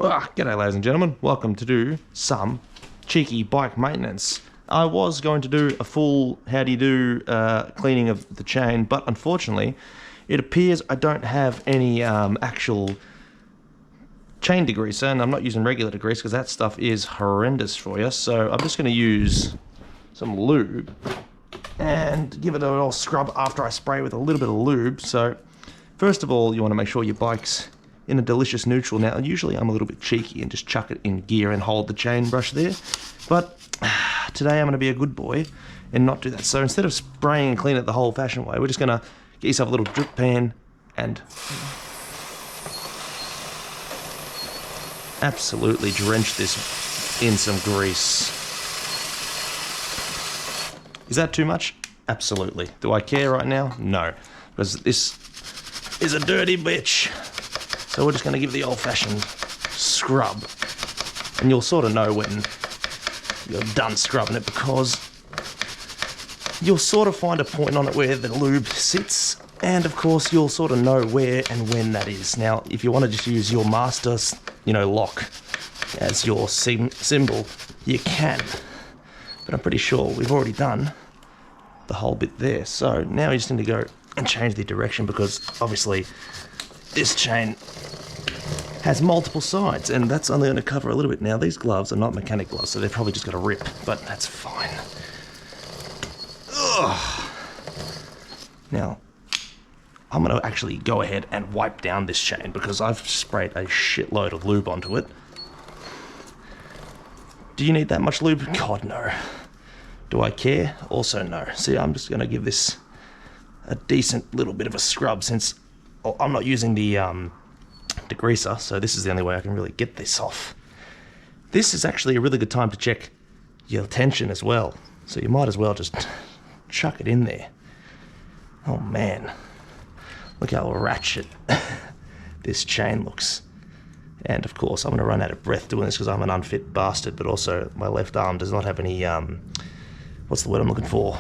G'day ladies and gentlemen, welcome to do some cheeky bike maintenance. I was going to do a full how-do-you-do cleaning of the chain, but unfortunately it appears I don't have any actual chain degreaser, and I'm not using regular degreaser because that stuff is horrendous for you. So I'm just going to use some lube and give it a little scrub after I spray with a little bit of lube. So first of all, you want to make sure your bike's in a delicious neutral. Now usually I'm a little bit cheeky and just chuck it in gear and hold the chain brush there, but today I'm going to be a good boy and not do that. So instead of spraying and cleaning it the whole fashioned way, we're just going to get yourself a little drip pan and absolutely drench this in some grease. Is that too much? Absolutely. Do I care right now? No, because this is a dirty bitch. So we're just going to give the old-fashioned scrub, and you'll sort of know when you're done scrubbing it because you'll sort of find a point on it where the lube sits, and of course you'll sort of know where and when that is. Now if you want to just use your master lock as your symbol, you can, but I'm pretty sure we've already done the whole bit there. So now you just need to go and change the direction, because obviously this chain has multiple sides, and that's only going to cover a little bit. Now these gloves are not mechanic gloves, so they're probably just going to rip, but that's fine. Ugh. Now I'm going to actually go ahead and wipe down this chain because I've sprayed a shitload of lube onto it. Do you need that much lube? God, no. Do I care? Also no. See, I'm just going to give this a decent little bit of a scrub, since I'm not using the degreaser, so this is the only way I can really get this off. This is actually a really good time to check your tension as well, so you might as well just chuck it in there. Oh man, look how ratchet this chain looks. And of course I'm going to run out of breath doing this because I'm an unfit bastard, but also my left arm does not have any what's the word I'm looking for,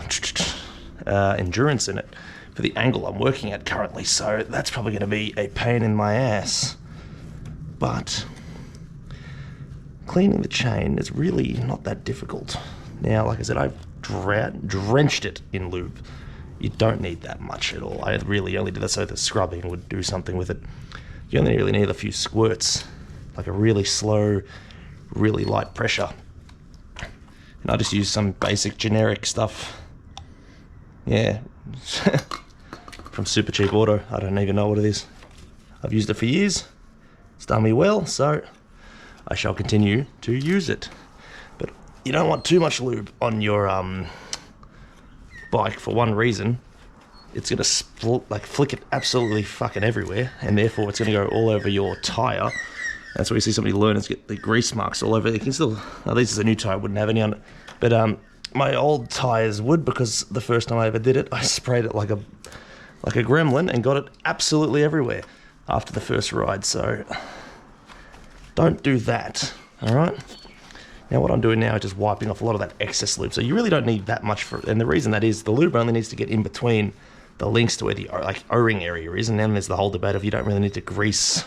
endurance in it for the angle I'm working at currently, so that's probably going to be a pain in my ass. But cleaning the chain is really not that difficult. Now, like I said, I've drenched it in lube. You don't need that much at all. I really only did that so the scrubbing would do something with it. You only really need a few squirts, like a really slow, really light pressure. And I just use some basic generic stuff. Yeah. From Super Cheap Auto. I don't even know what it is. I've used it for years. It's done me well, so I shall continue to use it. But you don't want too much lube on your bike for one reason. It's gonna flick it absolutely fucking everywhere, and therefore it's gonna go all over your tire. That's where you see somebody learners get the grease marks all over. You can still, at least it's a new tire, wouldn't have any on it. But my old tires would, because the first time I ever did it, I sprayed it like a gremlin and got it absolutely everywhere after the first ride. So don't do that, all right? Now what I'm doing now is just wiping off a lot of that excess lube. So you really don't need that much and the reason that is the lube only needs to get in between the links to where the O-ring area is, and then there's the whole debate of you don't really need to grease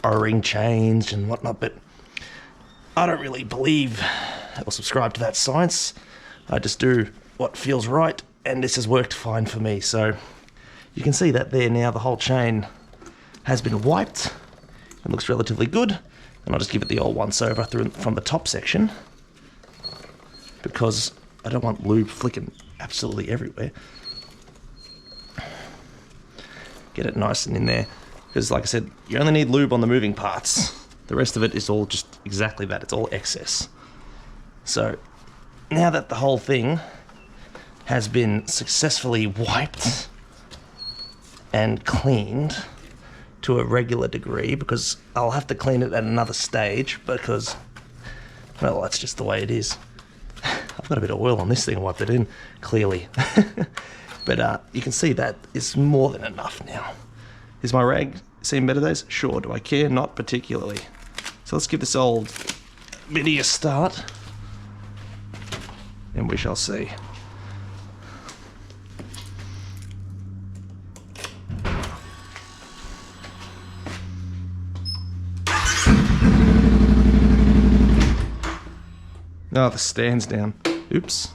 O-ring change and whatnot. But I don't really believe or subscribe to that science. I just do what feels right, and this has worked fine for me. So you can see that there now, the whole chain has been wiped. It looks relatively good, and I'll just give it the old once over from the top section, because I don't want lube flicking absolutely everywhere. Get it nice and in there, because like I said, you only need lube on the moving parts. The rest of it is all just exactly that, it's all excess. So now that the whole thing has been successfully wiped and cleaned to a regular degree, because I'll have to clean it at another stage because, well, that's just the way it is. I've got a bit of oil on this thing, I wiped it in, clearly. But you can see that is more than enough now. Is my rag seeing better days? Sure. Do I care? Not particularly. So let's give this old biddy a start, and we shall see. Oh, the stand's down. Oops.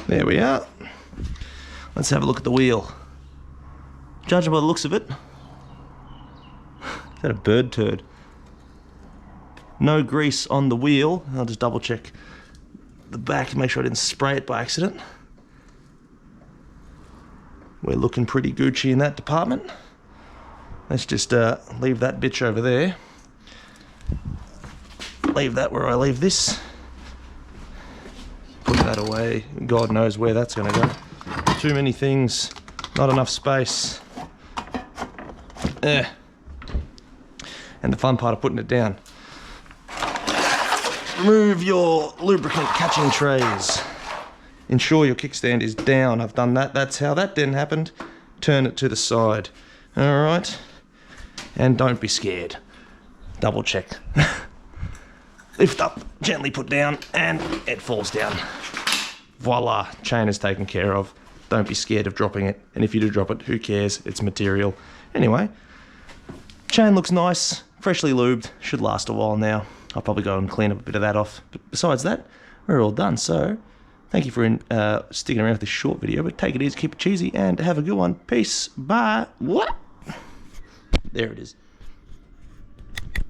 There we are. Let's have a look at the wheel. Judging by the looks of it, is that a bird turd? No grease on the wheel. I'll just double check the back and make sure I didn't spray it by accident. We're looking pretty Gucci in that department. Let's just leave that bitch over there. Leave that where I leave this. Put that away. God knows where that's going to go. Too many things. Not enough space. And the fun part of putting it down. Remove your lubricant catching trays. Ensure your kickstand is down. I've done that. That's how that then happened. Turn it to the side. Alright. And don't be scared. Double check. Lift up, gently put down, and it falls down. Voila, chain is taken care of. Don't be scared of dropping it. And if you do drop it, who cares? It's material. Anyway, chain looks nice, freshly lubed, should last a while now. I'll probably go and clean up a bit of that off. But besides that, we're all done. So, thank you for sticking around for this short video, but take it easy, keep it cheesy, and have a good one. Peace. Bye. What? There it is.